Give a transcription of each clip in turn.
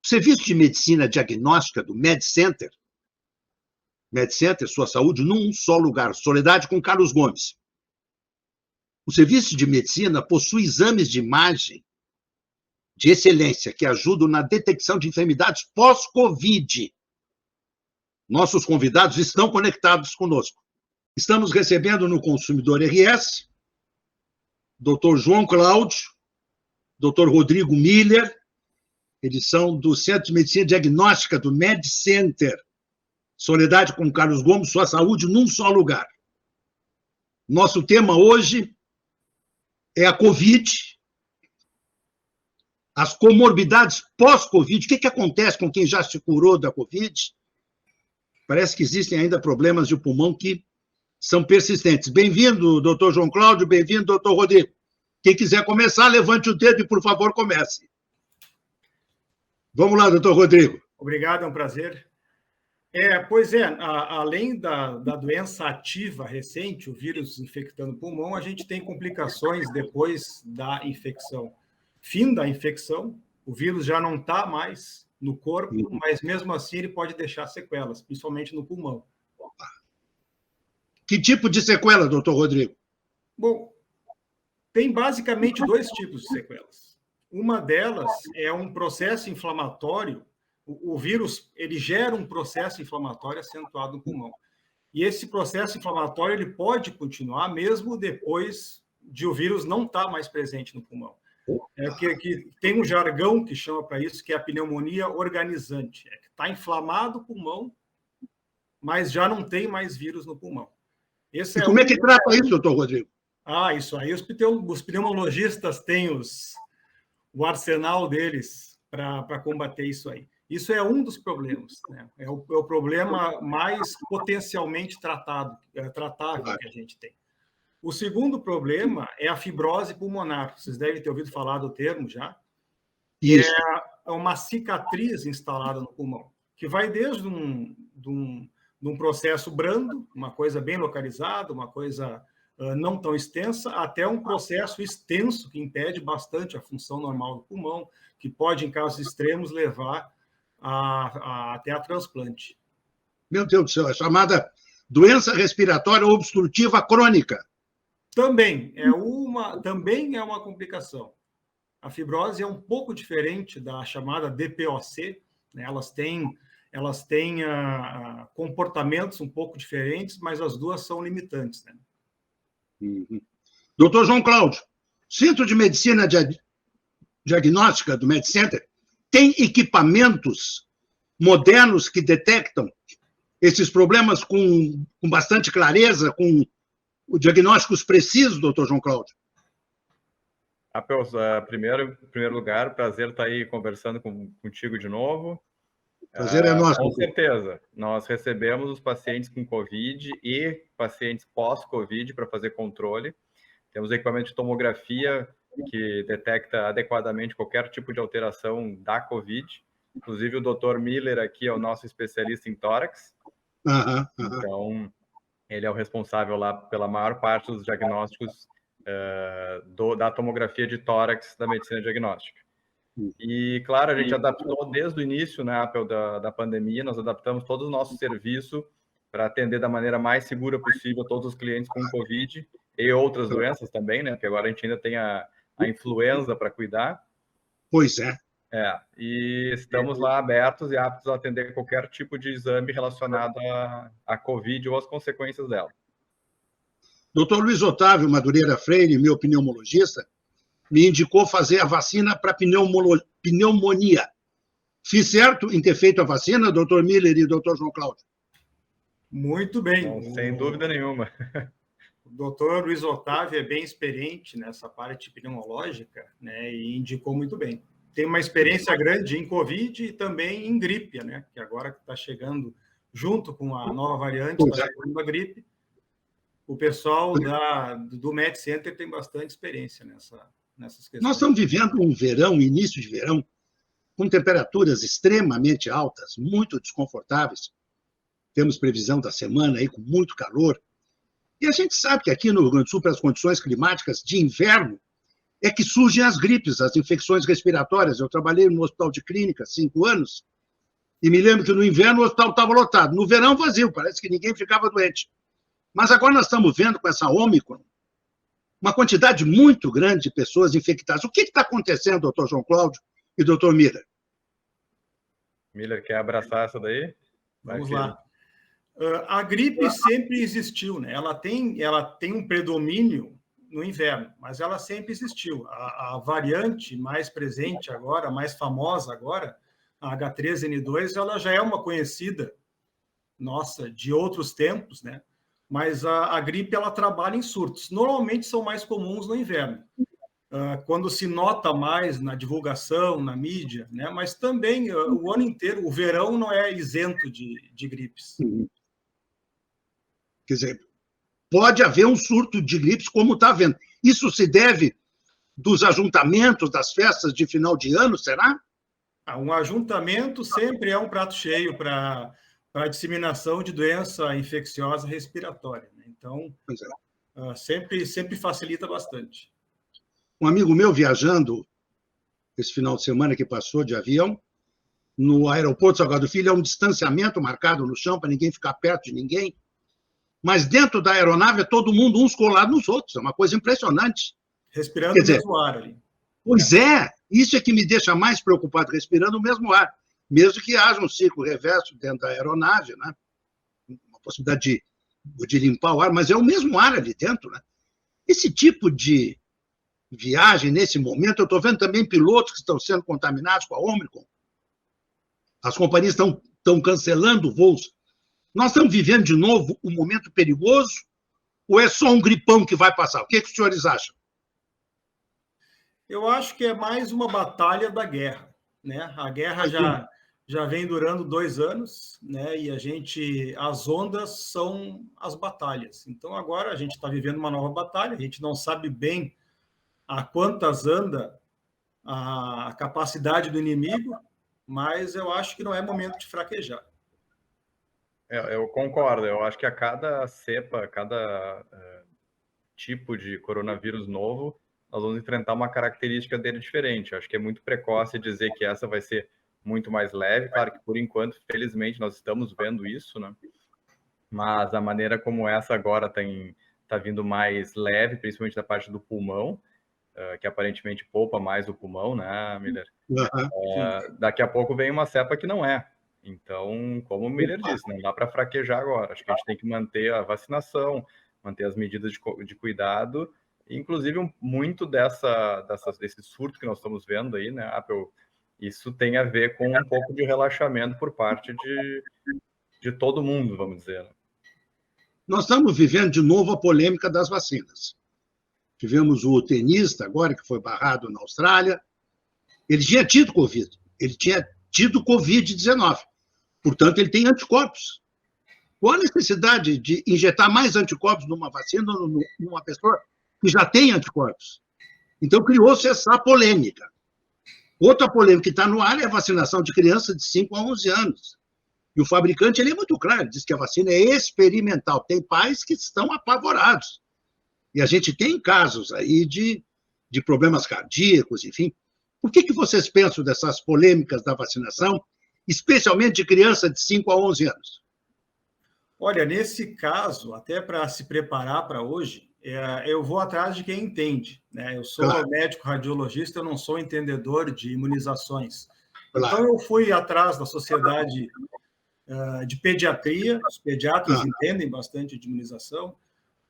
O Serviço de Medicina Diagnóstica do MedCenter, Sua Saúde num só lugar, Soledade com Carlos Gomes. O Serviço de Medicina possui exames de imagem de excelência que ajudam na detecção de enfermidades pós-Covid. Nossos convidados estão conectados conosco. Estamos recebendo no Consumidor RS, Dr. João Cláudio, Dr. Rodrigo Miller, eles são do Centro de Medicina Diagnóstica do MedCenter, Soledade com Carlos Gomes, Sua Saúde num só lugar. Nosso tema hoje é a Covid, as comorbidades pós-Covid. O que acontece com quem já se curou da Covid? Parece que existem ainda problemas de pulmão que são persistentes. Bem-vindo, doutor João Cláudio, bem-vindo, doutor Rodrigo. Quem quiser começar, levante o dedo e, por favor, comece. Vamos lá, doutor Rodrigo. Obrigado, é um prazer. Além da doença ativa recente, o vírus infectando o pulmão, a gente tem complicações depois da infecção. Fim da infecção, o vírus já não está mais no corpo, mas mesmo assim ele pode deixar sequelas, principalmente no pulmão. Que tipo de sequela, doutor Rodrigo? Bom, tem basicamente dois tipos de sequelas. Uma delas é um processo inflamatório. O vírus ele gera um processo inflamatório acentuado no pulmão. E esse processo inflamatório ele pode continuar mesmo depois de o vírus não estar mais presente no pulmão. Que tem um jargão que chama para isso, que é a pneumonia organizante. É que está inflamado o pulmão, mas já não tem mais vírus no pulmão. E como é que trata isso, doutor Rodrigo? Isso aí. Os pneumologistas têm o arsenal deles para combater isso aí. Isso é um dos problemas, né? É o problema mais potencialmente tratável que a gente tem. O segundo problema é a fibrose pulmonar. Vocês devem ter ouvido falar do termo já. Isso. É uma cicatriz instalada no pulmão, que vai desde um processo brando, uma coisa bem localizada, uma coisa não tão extensa, até um processo extenso que impede bastante a função normal do pulmão, que pode, em casos extremos, levar até a transplante. Meu Deus do céu, é chamada doença respiratória obstrutiva crônica. Também é uma complicação. A fibrose é um pouco diferente da chamada DPOC, né? Elas têm comportamentos um pouco diferentes, mas as duas são limitantes, né? Doutor João Cláudio, Centro de Medicina Diagnóstica do MedCenter tem equipamentos modernos que detectam esses problemas com bastante clareza, com diagnósticos precisos, doutor João Cláudio? Em primeiro lugar, prazer estar aí conversando contigo de novo. Prazer é nosso. Com certeza. Nós recebemos os pacientes com Covid e pacientes pós-Covid para fazer controle. Temos equipamento de tomografia que detecta adequadamente qualquer tipo de alteração da Covid. Inclusive, o Dr. Miller aqui é o nosso especialista em tórax. Então, ele é o responsável lá pela maior parte dos diagnósticos da tomografia de tórax da medicina diagnóstica. E, claro, a gente adaptou desde o início, né, da pandemia, nós adaptamos todo o nosso serviço para atender da maneira mais segura possível todos os clientes com Covid e outras doenças também, né, porque agora a gente ainda tem a influenza para cuidar. Pois é. E estamos lá abertos e aptos a atender qualquer tipo de exame relacionado à Covid ou às consequências dela. Doutor Luiz Otávio Madureira Freire, meu pneumologista, me indicou fazer a vacina para pneumonia. Fiz certo em ter feito a vacina, doutor Miller e doutor João Cláudio? Muito bem. Não, sem dúvida nenhuma. O doutor Luiz Otávio é bem experiente nessa parte pneumológica, né, e indicou muito bem. Tem uma experiência grande em Covid e também em gripe, né, que agora está chegando junto com a nova variante da segunda gripe. O pessoal do MedCenter tem bastante experiência nessas questões. Nós estamos vivendo um verão, início de verão, com temperaturas extremamente altas, muito desconfortáveis. Temos previsão da semana aí com muito calor. E a gente sabe que aqui no Rio Grande do Sul, pelas condições climáticas de inverno, é que surgem as gripes, as infecções respiratórias. Eu trabalhei no hospital de clínica 5 anos, e me lembro que no inverno o hospital estava lotado, no verão vazio, parece que ninguém ficava doente. Mas agora nós estamos vendo com essa Ômicron uma quantidade muito grande de pessoas infectadas. O que está acontecendo, doutor João Cláudio e doutor Miller? Miller, quer abraçar essa daí? Vamos lá. A gripe sempre existiu, né? Ela tem um predomínio no inverno, mas ela sempre existiu. A variante mais presente agora, mais famosa agora, a H3N2, ela já é uma conhecida nossa de outros tempos, né? Mas a gripe ela trabalha em surtos. Normalmente são mais comuns no inverno, quando se nota mais na divulgação, na mídia, né? Mas também o ano inteiro, o verão não é isento de gripes. Quer dizer, pode haver um surto de gripes, como está havendo. Isso se deve dos ajuntamentos, das festas de final de ano, será? Um ajuntamento sempre é um prato cheio para a disseminação de doença infecciosa respiratória, né? Então, sempre facilita bastante. Um amigo meu viajando esse final de semana que passou de avião, no aeroporto Salgado Filho, é um distanciamento marcado no chão para ninguém ficar perto de ninguém, mas dentro da aeronave é todo mundo uns colados nos outros, é uma coisa impressionante. Respirando o mesmo ar ali. Pois é, isso é que me deixa mais preocupado, respirando o mesmo ar, mesmo que haja um ciclo reverso dentro da aeronave, né? Uma possibilidade de limpar o ar, mas é o mesmo ar ali dentro, né? Esse tipo de viagem, nesse momento, eu estou vendo também pilotos que estão sendo contaminados com a Ômicron. As companhias estão cancelando voos. Nós estamos vivendo de novo um momento perigoso ou é só um gripão que vai passar? O que os senhores acham? Eu acho que é mais uma batalha da guerra, né? A guerra já vem durando 2 anos, né? E as ondas são as batalhas. Então agora a gente está vivendo uma nova batalha. A gente não sabe bem a quantas anda a capacidade do inimigo, mas eu acho que não é momento de fraquejar. Eu concordo. Eu acho que a cada cepa, cada tipo de coronavírus novo, nós vamos enfrentar uma característica dele diferente. Eu acho que é muito precoce dizer que essa vai ser muito mais leve. Claro que, por enquanto, felizmente, nós estamos vendo isso, né? Mas a maneira como essa agora está vindo mais leve, principalmente da parte do pulmão, que aparentemente poupa mais o pulmão, né, Miller? Daqui a pouco vem uma cepa que não é. Então, como o Miller disse, não dá para fraquejar agora. Acho que a gente tem que manter a vacinação, manter as medidas de cuidado. Inclusive, muito desse surto que nós estamos vendo aí, né, Apple, isso tem a ver com um pouco de relaxamento por parte de todo mundo, vamos dizer. Nós estamos vivendo de novo a polêmica das vacinas. Tivemos o tenista agora, que foi barrado na Austrália. Ele tinha tido Covid, ele tinha tido Covid-19. Portanto, ele tem anticorpos. Qual a necessidade de injetar mais anticorpos numa vacina, numa pessoa que já tem anticorpos? Então, criou-se essa polêmica. Outra polêmica que está no ar é a vacinação de crianças de 5 a 11 anos. E o fabricante ele é muito claro, diz que a vacina é experimental. Tem pais que estão apavorados. E a gente tem casos aí de problemas cardíacos, enfim. O que vocês pensam dessas polêmicas da vacinação, especialmente de criança de 5 a 11 anos? Olha, nesse caso, até para se preparar para hoje, eu vou atrás de quem entende, né? Eu sou médico radiologista, eu não sou entendedor de imunizações. Claro. Então, eu fui atrás da Sociedade de Pediatria, os pediatras entendem bastante de imunização,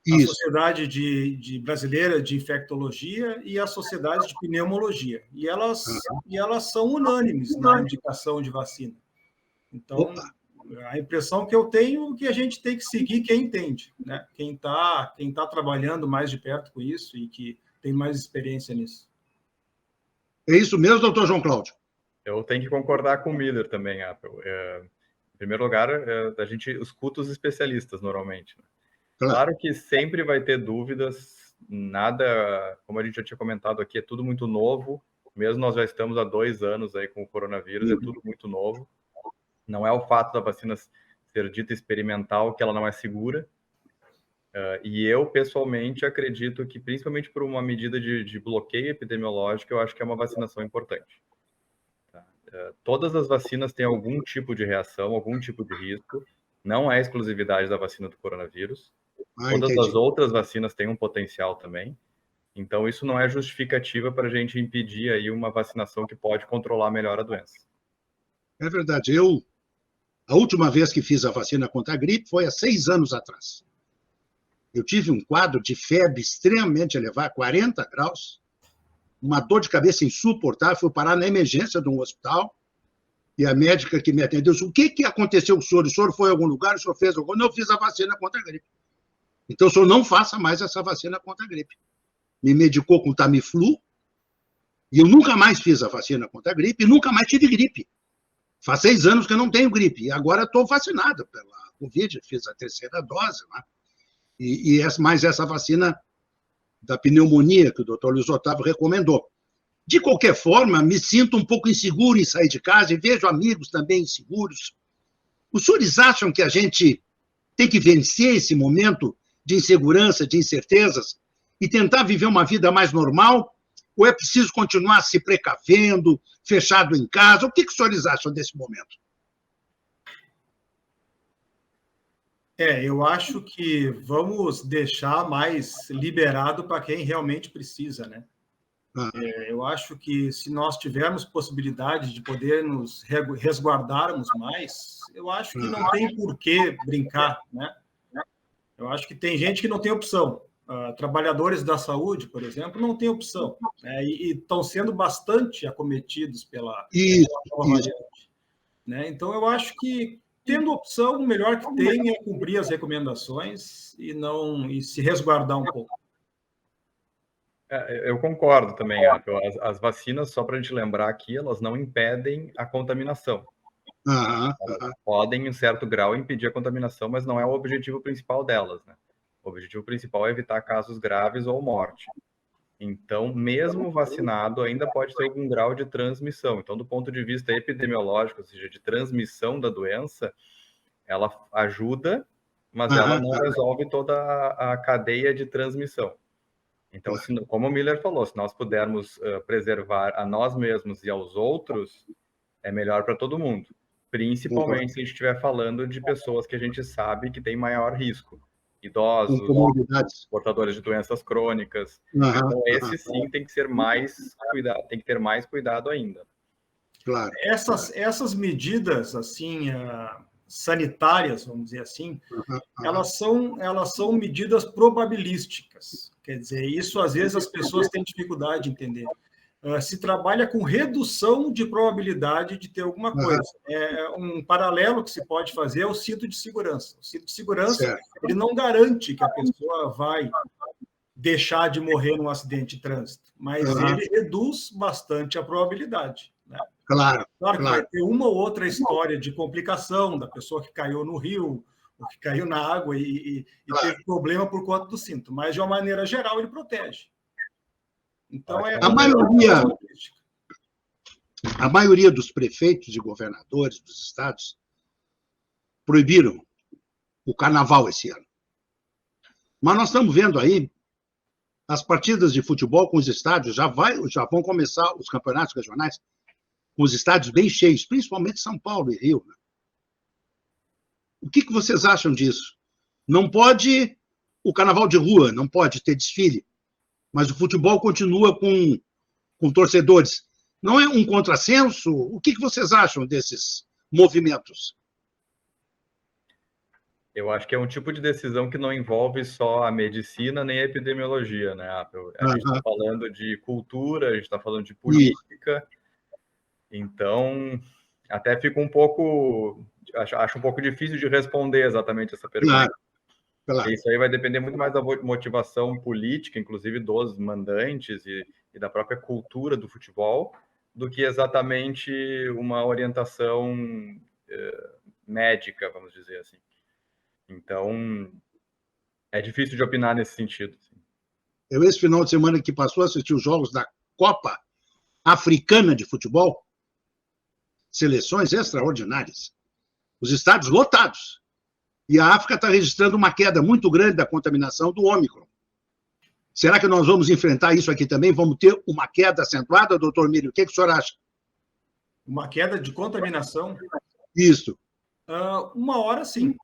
a Sociedade Brasileira de Infectologia e a Sociedade de Pneumologia. E elas são unânimes na indicação de vacina. Então, a impressão que eu tenho é que a gente tem que seguir quem entende, né? Quem tá trabalhando mais de perto com isso e que tem mais experiência nisso. É isso mesmo, doutor João Cláudio? Eu tenho que concordar com o Miller também, Apple. Em primeiro lugar, a gente escuta os especialistas normalmente, né? Claro que sempre vai ter dúvidas, nada, como a gente já tinha comentado aqui, é tudo muito novo, mesmo nós já estamos há 2 anos aí com o coronavírus, é tudo muito novo. Não é o fato da vacina ser dita experimental que ela não é segura. E eu, pessoalmente, acredito que, principalmente por uma medida de bloqueio epidemiológico, eu acho que é uma vacinação importante. Tá? Todas as vacinas têm algum tipo de reação, algum tipo de risco. Não é exclusividade da vacina do coronavírus. Todas entendi. as outras vacinas têm um potencial também. Então, isso não é justificativa para a gente impedir aí uma vacinação que pode controlar melhor a doença. É verdade. A última vez que fiz a vacina contra a gripe foi há 6 anos atrás. Eu tive um quadro de febre extremamente elevado, 40 graus, uma dor de cabeça insuportável, fui parar na emergência de um hospital, e a médica que me atendeu disse, o que aconteceu com o senhor? O senhor foi a algum lugar? O senhor fez algum? Não, eu fiz a vacina contra a gripe. Então, o senhor não faça mais essa vacina contra a gripe. Me medicou com Tamiflu, e eu nunca mais fiz a vacina contra a gripe, e nunca mais tive gripe. Faz 6 anos que eu não tenho gripe, e agora estou vacinado pela Covid, fiz a 3ª dose, né? Mais essa vacina da pneumonia que o doutor Luiz Otávio recomendou. De qualquer forma, me sinto um pouco inseguro em sair de casa e vejo amigos também inseguros. Os senhores acham que a gente tem que vencer esse momento de insegurança, de incertezas, e tentar viver uma vida mais normal? Ou é preciso continuar se precavendo, fechado em casa? O que os senhores acham desse momento? Eu acho que vamos deixar mais liberado para quem realmente precisa, né? Eu acho que se nós tivermos possibilidade de poder nos resguardarmos mais, eu acho que não tem por que brincar, né? Eu acho que tem gente que não tem opção. Trabalhadores da saúde, por exemplo, não têm opção, né? E estão sendo bastante acometidos pela nova variante, né? Então, eu acho que, tendo opção, o melhor que tem é cumprir as recomendações e se resguardar um pouco. Eu concordo também, as vacinas, só para a gente lembrar aqui, elas não impedem a contaminação. Elas podem, em certo grau, impedir a contaminação, mas não é o objetivo principal delas, né? O objetivo principal é evitar casos graves ou morte. Então, mesmo vacinado, ainda pode ter algum grau de transmissão. Então, do ponto de vista epidemiológico, ou seja, de transmissão da doença, ela ajuda, mas ela não resolve toda a cadeia de transmissão. Então, como o Miller falou, se nós pudermos preservar a nós mesmos e aos outros, é melhor para todo mundo. Principalmente se a gente estiver falando de pessoas que a gente sabe que tem maior risco. Idosos, portadores de doenças crônicas. Então, esse sim tem que ser mais cuidado, tem que ter mais cuidado ainda. Claro. Essas medidas, assim, sanitárias, vamos dizer assim, elas são medidas probabilísticas. Quer dizer, isso às vezes as pessoas têm dificuldade de entender. Se trabalha com redução de probabilidade de ter alguma coisa. Um paralelo que se pode fazer é o cinto de segurança. O cinto de segurança, ele não garante que a pessoa vai deixar de morrer num acidente de trânsito, mas ele reduz bastante a probabilidade, né? Claro que vai ter uma ou outra história de complicação da pessoa que caiu no rio, ou que caiu na água e teve problema por conta do cinto, mas de uma maneira geral ele protege. Então, a maioria dos prefeitos e governadores dos estados proibiram o carnaval esse ano. Mas nós estamos vendo aí as partidas de futebol com os estádios, já vão começar os campeonatos regionais com os estádios bem cheios, principalmente São Paulo e Rio. Né? O que vocês acham disso? Não pode o carnaval de rua, não pode ter desfile, mas o futebol continua com torcedores. Não é um contrassenso? O que vocês acham desses movimentos? Eu acho que é um tipo de decisão que não envolve só a medicina nem a epidemiologia, né? A gente está falando de cultura, a gente está falando de política. Então, até fica um pouco... Acho um pouco difícil de responder exatamente essa pergunta. Claro. Isso aí vai depender muito mais da motivação política, inclusive dos mandantes e da própria cultura do futebol, do que exatamente uma orientação médica, vamos dizer assim. Então, é difícil de opinar nesse sentido. Eu, esse final de semana que passou, assisti os jogos da Copa Africana de Futebol, seleções extraordinárias. Os estádios lotados. E a África está registrando uma queda muito grande da contaminação do Ômicron. Será que nós vamos enfrentar isso aqui também? Vamos ter uma queda acentuada, doutor Mírio? O que o senhor acha? Uma queda de contaminação? Isso. Uma hora, sim.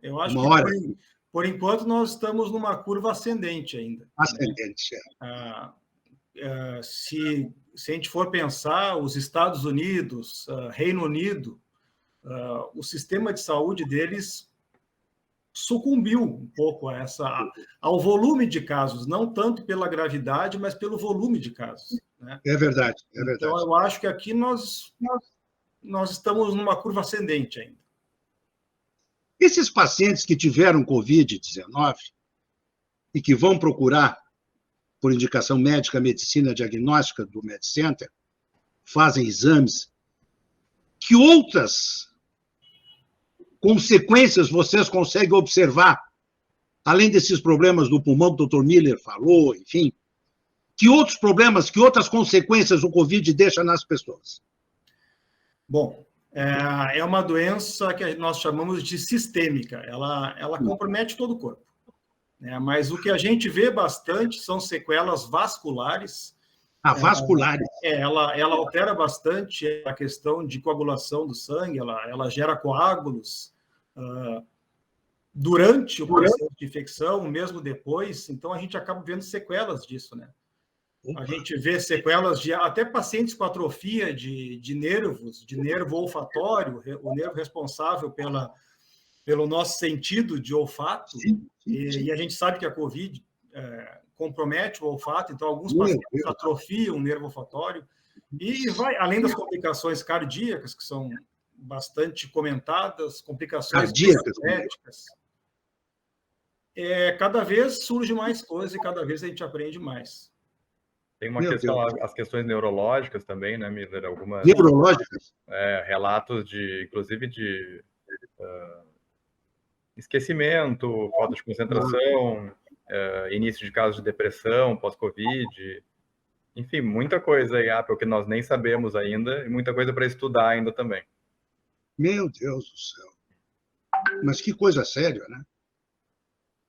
Eu acho que, por enquanto, nós estamos numa curva ascendente ainda. Ascendente, se a gente for pensar, os Estados Unidos, Reino Unido, o sistema de saúde deles sucumbiu um pouco ao volume de casos, não tanto pela gravidade, mas pelo volume de casos. Né? É verdade, é verdade. Então, eu acho que aqui nós estamos numa curva ascendente ainda. Esses pacientes que tiveram Covid-19 e que vão procurar, por indicação médica, medicina diagnóstica do MedCenter, fazem exames, que outras consequências vocês conseguem observar, além desses problemas do pulmão que o Dr. Miller falou, enfim, que outros problemas, que outras consequências o Covid deixa nas pessoas? Bom, é uma doença que nós chamamos de sistêmica, ela compromete todo o corpo. Mas o que a gente vê bastante são sequelas vasculares. Vasculares. Ela altera bastante a questão de coagulação do sangue, ela gera coágulos durante o processo de infecção, mesmo depois. Então, a gente acaba vendo sequelas disso, né? A gente vê sequelas de até pacientes com atrofia de nervos, de nervo olfatório, o nervo responsável pelo nosso sentido de olfato. Sim. E a gente sabe que a Covid compromete o olfato, então alguns pacientes atrofiam o nervo olfatório. E vai, além das complicações cardíacas, que são bastante comentadas, complicações médicas, cada vez surge mais coisas e cada vez a gente aprende mais. Tem uma questão, as questões neurológicas também, né, Miller? Algumas... Neurológicas? Relatos, inclusive, de esquecimento, falta de concentração, início de casos de depressão, pós-Covid, enfim, muita coisa aí, que nós nem sabemos ainda, e muita coisa para estudar ainda também. Meu Deus do céu. Mas que coisa séria, né?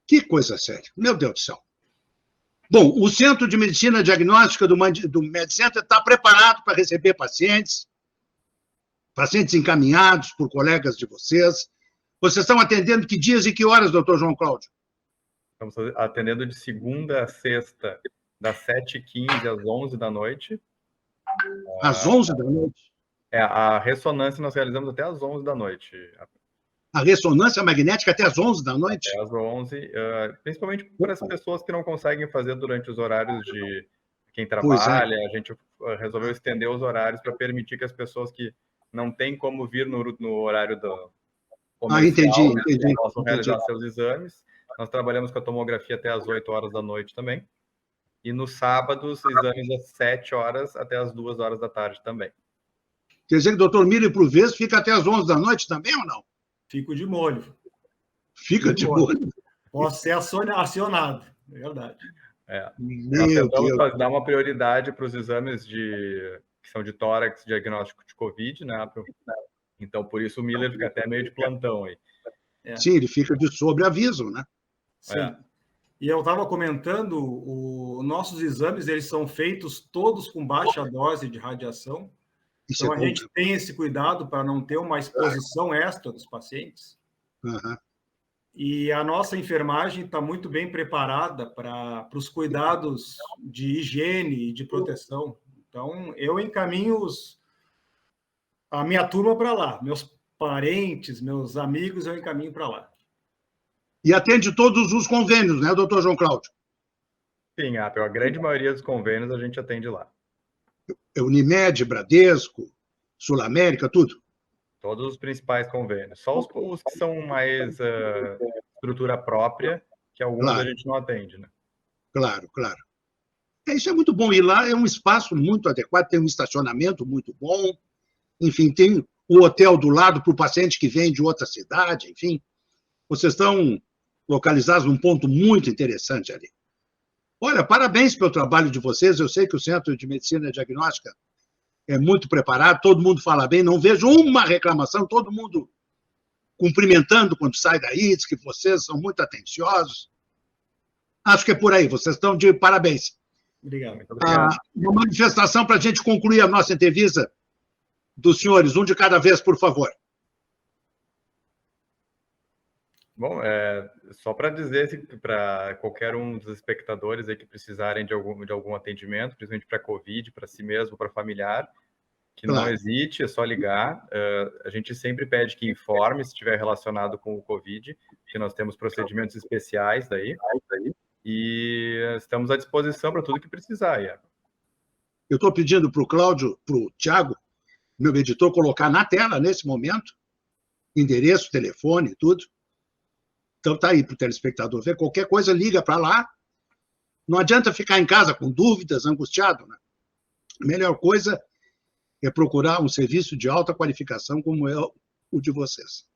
Que coisa séria. Meu Deus do céu. Bom, o Centro de Medicina Diagnóstica do MedCenter está preparado para receber pacientes encaminhados por colegas de vocês. Vocês estão atendendo que dias e que horas, doutor João Cláudio? Estamos atendendo de segunda a sexta, das 7h15 às 11 da noite. Às 11 da noite? A ressonância nós realizamos até às 11 da noite. A ressonância magnética até às 11 da noite? Até às 11, principalmente para as pessoas que não conseguem fazer durante os horários de quem trabalha. A gente resolveu estender os horários para permitir que as pessoas que não têm como vir no horário do comercial, possam realizar seus exames. Nós trabalhamos com a tomografia até às 8 horas da noite também. E nos sábados, exames às 7 horas até às 2 horas da tarde também. Quer dizer que o doutor Miller, por vezes, fica até às 11 da noite também ou não? Fico de molho. Fica de molho? Posso ser acionado, é verdade. Nós tentamos dar uma prioridade para os exames que são de tórax, diagnóstico de Covid, né? Então, por isso, o Miller fica até meio de plantão aí. Sim, ele fica de sobreaviso, né? Sim. E eu estava comentando, nossos exames, eles são feitos todos com baixa dose de radiação. Então, a gente tem esse cuidado para não ter uma exposição extra dos pacientes. Uhum. E a nossa enfermagem está muito bem preparada para os cuidados de higiene e de proteção. Então, eu encaminho a minha turma para lá. Meus parentes, meus amigos, eu encaminho para lá. E atende todos os convênios, né, doutor João Cláudio? Sim, a grande maioria dos convênios a gente atende lá. Unimed, Bradesco, Sul América, tudo? Todos os principais convênios. Só os que são mais estrutura própria, que alguns a gente não atende, né? Claro. Isso é muito bom. E lá é um espaço muito adequado, tem um estacionamento muito bom. Enfim, tem o hotel do lado para o paciente que vem de outra cidade. Enfim, vocês estão localizados num ponto muito interessante ali. Olha, parabéns pelo trabalho de vocês. Eu sei que o Centro de Medicina Diagnóstica é muito preparado, todo mundo fala bem, não vejo uma reclamação, todo mundo cumprimentando quando sai daí, diz que vocês são muito atenciosos. Acho que é por aí, vocês estão de parabéns. Obrigado. Uma manifestação para a gente concluir a nossa entrevista dos senhores, um de cada vez, por favor. Bom, só para dizer para qualquer um dos espectadores aí que precisarem de algum atendimento, principalmente para Covid, para si mesmo, para familiar, que claro, não hesite, é só ligar. A gente sempre pede que informe se estiver relacionado com o Covid, que nós temos procedimentos especiais daí, e estamos à disposição para tudo que precisar. Eu estou pedindo para o Cláudio, para o Thiago, meu editor, colocar na tela, nesse momento, endereço, telefone, tudo. Então, está aí para o telespectador ver. Qualquer coisa, liga para lá. Não adianta ficar em casa com dúvidas, angustiado, né? A melhor coisa é procurar um serviço de alta qualificação como é o de vocês.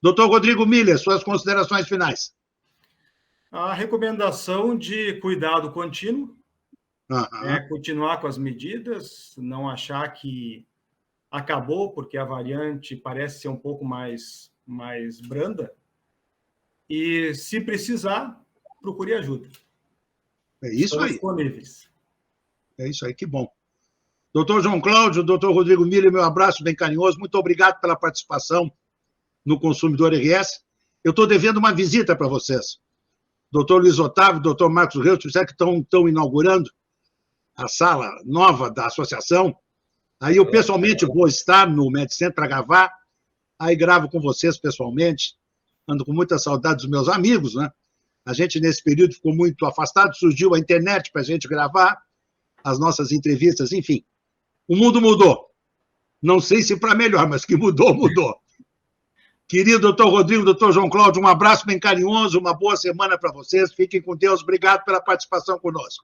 Doutor Rodrigo Miller, suas considerações finais. A recomendação de cuidado contínuo, continuar com as medidas, não achar que acabou, porque a variante parece ser um pouco mais branda, e, se precisar, procure ajuda. É isso aí. Disponíveis. É isso aí, que bom. Doutor João Cláudio, doutor Rodrigo Miller, meu abraço bem carinhoso. Muito obrigado pela participação no Consumidor RS. Eu estou devendo uma visita para vocês. Doutor Luiz Otávio, doutor Marcos Reus, que estão inaugurando a sala nova da associação. Aí eu, pessoalmente, vou estar no MedCenter para gravar. Aí gravo com vocês pessoalmente. Ando com muita saudade dos meus amigos, né? A gente, nesse período, ficou muito afastado, surgiu a internet para a gente gravar as nossas entrevistas, enfim. O mundo mudou. Não sei se para melhor, mas que mudou, mudou. Querido doutor Rodrigo, doutor João Cláudio, um abraço bem carinhoso, uma boa semana para vocês. Fiquem com Deus. Obrigado pela participação conosco.